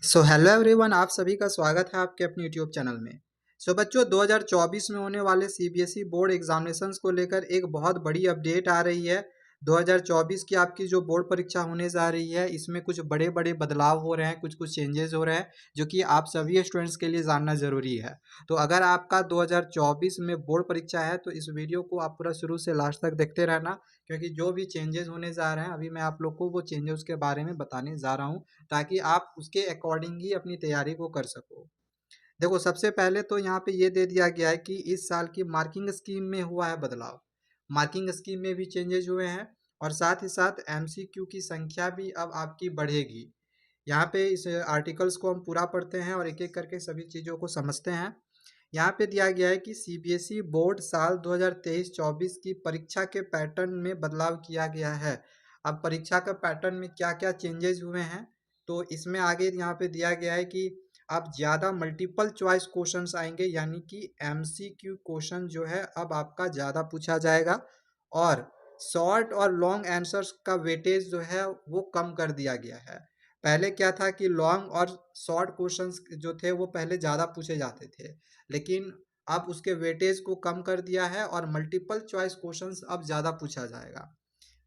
Hello everyone, आप सभी का स्वागत है आपके अपने यूट्यूब चैनल में। बच्चों, 2024 में होने वाले सीबीएसई बोर्ड एग्जामिनेशंस को लेकर एक बहुत बड़ी अपडेट आ रही है। 2024 की आपकी जो बोर्ड परीक्षा होने जा रही है, इसमें कुछ बड़े बड़े बदलाव हो रहे हैं, कुछ कुछ चेंजेस हो रहे हैं, जो कि आप सभी स्टूडेंट्स के लिए जानना जरूरी है। तो अगर आपका 2024 में बोर्ड परीक्षा है तो इस वीडियो को आप पूरा शुरू से लास्ट तक देखते रहना, क्योंकि जो भी चेंजेस होने जा रहे हैं अभी मैं आप लोग को वो चेंजेस के बारे में बताने जा रहा हूँ, ताकि आप उसके अकॉर्डिंग ही अपनी तैयारी को कर सको। देखो, सबसे पहले तो यहाँ पे ये दे दिया गया है कि इस साल की मार्किंग स्कीम में हुआ है बदलाव। मार्किंग स्कीम में भी चेंजेस हुए हैं, और साथ ही साथ एमसीक्यू की संख्या भी अब आपकी बढ़ेगी। यहाँ पे इस आर्टिकल्स को हम पूरा पढ़ते हैं और एक एक करके सभी चीज़ों को समझते हैं। यहाँ पे दिया गया है कि सीबीएसई बोर्ड साल 2023-24 की परीक्षा के पैटर्न में बदलाव किया गया है। अब परीक्षा का पैटर्न में क्या क्या चेंजेस हुए हैं, तो इसमें आगे यहाँ पे दिया गया है कि अब ज़्यादा मल्टीपल चॉइस क्वेश्चंस आएंगे, यानी कि एमसीक्यू क्वेश्चन जो है अब आपका ज़्यादा पूछा जाएगा, और शॉर्ट और लॉन्ग आंसर्स का वेटेज जो है वो कम कर दिया गया है। पहले क्या था कि लॉन्ग और शॉर्ट क्वेश्चंस जो थे वो पहले ज़्यादा पूछे जाते थे, लेकिन अब उसके वेटेज को कम कर दिया है और मल्टीपल चॉइस क्वेश्चंस अब ज़्यादा पूछा जाएगा।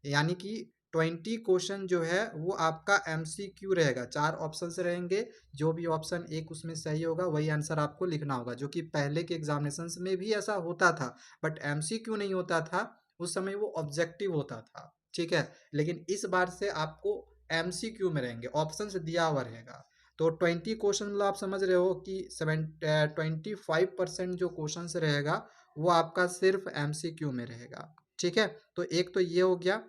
यानी कि 20 क्वेश्चन जो है वो आपका एमसीक्यू रहेगा, 4 ऑप्शंस रहेंगे। जो भी ऑप्शन एक उसमें सही होगा वही आंसर आपको लिखना होगा, जो कि पहले के एग्जामिनेशंस में भी ऐसा होता था, बट एमसीक्यू नहीं होता था। उस समय वो ऑब्जेक्टिव होता था, ठीक है। लेकिन इस बार से आपको एमसीक्यू में रहेंगे, ऑप्शंस दिया हुआ रहेगा। तो 20 क्वेश्चन मतलब आप समझ रहे हो कि 25% जो क्वेश्चन रहेगा वो आपका सिर्फ एमसीक्यू में रहेगा, ठीक है। तो एक तो ये हो गया।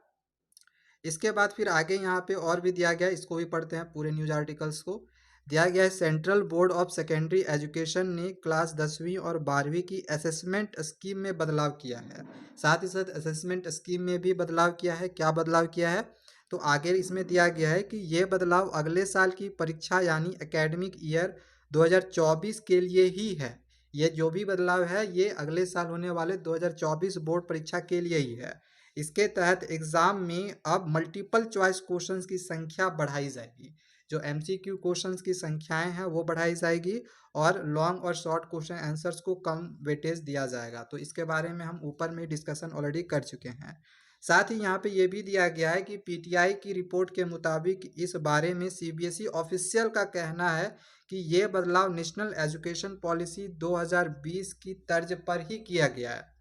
इसके बाद फिर आगे यहाँ पे और भी दिया गया है, इसको भी पढ़ते हैं पूरे न्यूज आर्टिकल्स को। दिया गया है, central board of secondary education ने क्लास 10वीं और 12वीं की असेसमेंट स्कीम में बदलाव किया है। साथ ही साथ असेसमेंट स्कीम में भी बदलाव किया है। क्या बदलाव किया है, तो आगे इसमें दिया गया है कि ये बदलाव अगले साल की परीक्षा यानी एकेडमिक ईयर 2024 के लिए ही है। ये जो भी बदलाव है ये अगले साल होने वाले 2024 बोर्ड परीक्षा के लिए ही है। इसके तहत एग्जाम में अब मल्टीपल चॉइस क्वेश्चंस की संख्या बढ़ाई जाएगी। जो एमसीक्यू क्वेश्चंस की संख्याएं हैं वो बढ़ाई जाएगी, और लॉन्ग और शॉर्ट क्वेश्चन आंसर्स को कम वेटेज दिया जाएगा। तो इसके बारे में हम ऊपर में डिस्कशन ऑलरेडी कर चुके हैं। साथ ही यहाँ पे ये भी दिया गया है कि पीटीआई की रिपोर्ट के मुताबिक इस बारे में सीबीएसई ऑफिशियल का कहना है कि ये बदलाव नेशनल एजुकेशन पॉलिसी 2020 की तर्ज पर ही किया गया है।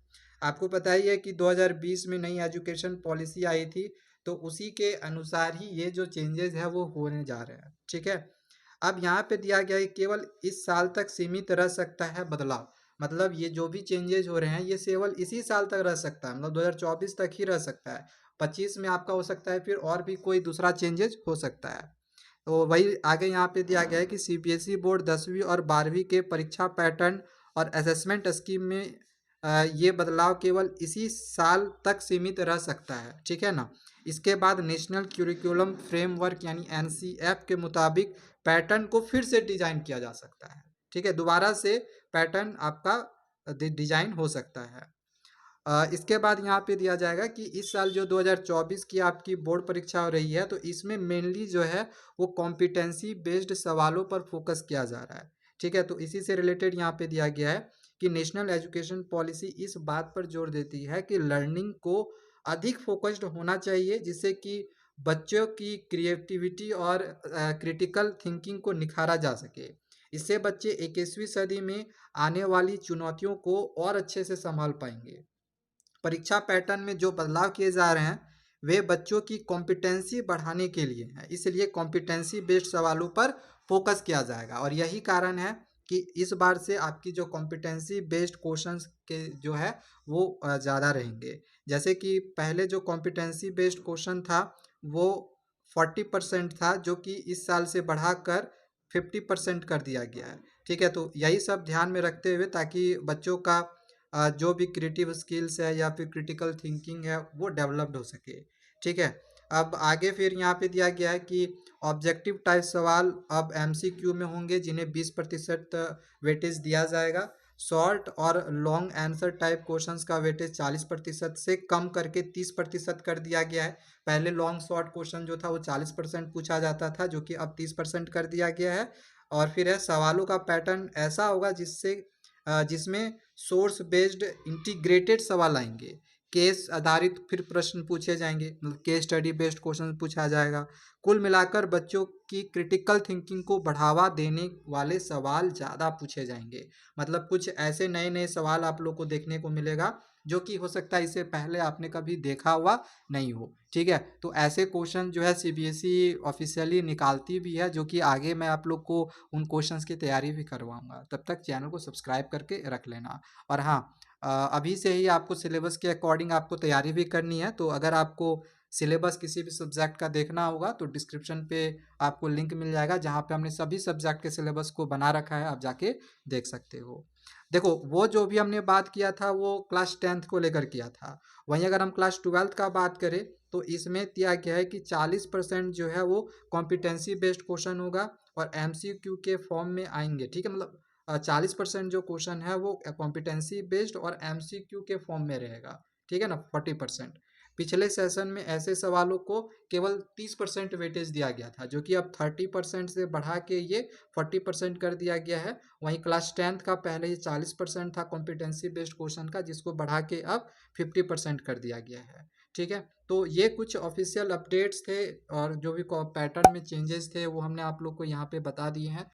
आपको पता ही है कि 2020 में नई एजुकेशन पॉलिसी आई थी, तो उसी के अनुसार ही ये जो चेंजेस है वो होने जा रहे हैं, ठीक है। अब यहाँ पे दिया गया है केवल इस साल तक सीमित रह सकता है बदलाव। मतलब ये जो भी चेंजेस हो रहे हैं ये केवल इसी साल तक रह सकता है, मतलब 2024 तक ही रह सकता है। 25 में आपका हो सकता है फिर और भी कोई दूसरा चेंजेस हो सकता है। तो वही आगे यहाँ पे दिया गया है कि सीबीएसई बोर्ड 10वीं और 12वीं के परीक्षा पैटर्न और असेसमेंट स्कीम में ये बदलाव केवल इसी साल तक सीमित रह सकता है, ठीक है ना। इसके बाद नेशनल क्यूरिकुलम फ्रेमवर्क यानी एनसीएफ के मुताबिक पैटर्न को फिर से डिजाइन किया जा सकता है, ठीक है। दोबारा से पैटर्न आपका डिजाइन हो सकता है। इसके बाद यहाँ पे दिया जाएगा कि इस साल जो 2024 की आपकी बोर्ड परीक्षा हो रही है, तो इसमें मेनली जो है वो कॉम्पिटेंसी बेस्ड सवालों पर फोकस किया जा रहा है, ठीक है। तो इसी से रिलेटेड यहाँ पे दिया गया है कि नेशनल एजुकेशन पॉलिसी इस बात पर जोर देती है कि लर्निंग को अधिक फोकस्ड होना चाहिए, जिससे कि बच्चों की क्रिएटिविटी और क्रिटिकल थिंकिंग को निखारा जा सके। इससे बच्चे 21वीं सदी में आने वाली चुनौतियों को और अच्छे से संभाल पाएंगे। परीक्षा पैटर्न में जो बदलाव किए जा रहे हैं वे बच्चों की कॉम्पिटेंसी बढ़ाने के लिए हैं, इसलिए कॉम्पिटेंसी बेस्ड सवालों पर फोकस किया जाएगा। और यही कारण है कि इस बार से आपकी जो कॉम्पिटेंसी बेस्ड क्वेश्चंस के जो है वो ज़्यादा रहेंगे। जैसे कि पहले जो कॉम्पिटेंसी बेस्ड क्वेश्चन था वो 40% था, जो कि इस साल से बढ़ाकर 50% कर दिया गया है, ठीक है। तो यही सब ध्यान में रखते हुए, ताकि बच्चों का जो भी क्रिएटिव स्किल्स है या फिर क्रिटिकल थिंकिंग है वो डेवलप्ड हो सके, ठीक है। अब आगे फिर यहाँ पे दिया गया है कि ऑब्जेक्टिव टाइप सवाल अब एमसीक्यू में होंगे, जिन्हें 20% वेटेज दिया जाएगा। शॉर्ट और लॉन्ग आंसर टाइप क्वेश्चंस का वेटेज 40% से कम करके 30% कर दिया गया है। पहले लॉन्ग शॉर्ट क्वेश्चन जो था वो 40% पूछा जाता था, जो कि अब 30% कर दिया गया है। और फिर है सवालों का पैटर्न ऐसा होगा जिसमें सोर्स बेस्ड इंटीग्रेटेड सवाल आएंगे, केस आधारित फिर प्रश्न पूछे जाएंगे, मतलब केस स्टडी बेस्ड क्वेश्चन पूछा जाएगा। कुल मिलाकर बच्चों की क्रिटिकल थिंकिंग को बढ़ावा देने वाले सवाल ज़्यादा पूछे जाएंगे। मतलब कुछ ऐसे नए नए सवाल आप लोग को देखने को मिलेगा जो कि हो सकता है इससे पहले आपने कभी देखा हुआ नहीं हो। ठीक है, तो ऐसे क्वेश्चन जो है सीबीएसई ऑफिशियली निकालती भी है, जो कि आगे मैं आप लोग को उन क्वेश्चंस की तैयारी भी करवाऊंगा। तब तक चैनल को सब्सक्राइब करके रख लेना। और हाँ, अभी से ही आपको सिलेबस के अकॉर्डिंग आपको तैयारी भी करनी है। तो अगर आपको सिलेबस किसी भी सब्जेक्ट का देखना होगा तो डिस्क्रिप्शन पे आपको लिंक मिल जाएगा, जहाँ पे हमने सभी सब्जेक्ट के सिलेबस को बना रखा है, आप जाके देख सकते हो। देखो, वो जो भी हमने बात किया था वो क्लास 10th को लेकर किया था। वहीं अगर हम क्लास 12th का बात करें तो इसमें दिया गया है कि 40% जो है वो कॉम्पिटेंसी बेस्ड क्वेश्चन होगा और एमसीक्यू के फॉर्म में आएंगे। ठीक है, मतलब 40% जो क्वेश्चन है वो कॉम्पिटेंसी बेस्ड और एमसीक्यू के फॉर्म में रहेगा। ठीक है ना, 40%। पिछले सेशन में ऐसे सवालों को केवल 30% वेटेज दिया गया था, जो कि अब 30% से बढ़ा के ये 40% कर दिया गया है। वहीं क्लास 10th का पहले ये 40% था कॉम्पिटेंसी बेस्ड क्वेश्चन का, जिसको बढ़ा के अब 50% कर दिया गया है। ठीक है, तो ये कुछ ऑफिशियल अपडेट्स थे और जो भी पैटर्न में चेंजेस थे वो हमने आप लोग को यहाँ पे बता दिए हैं।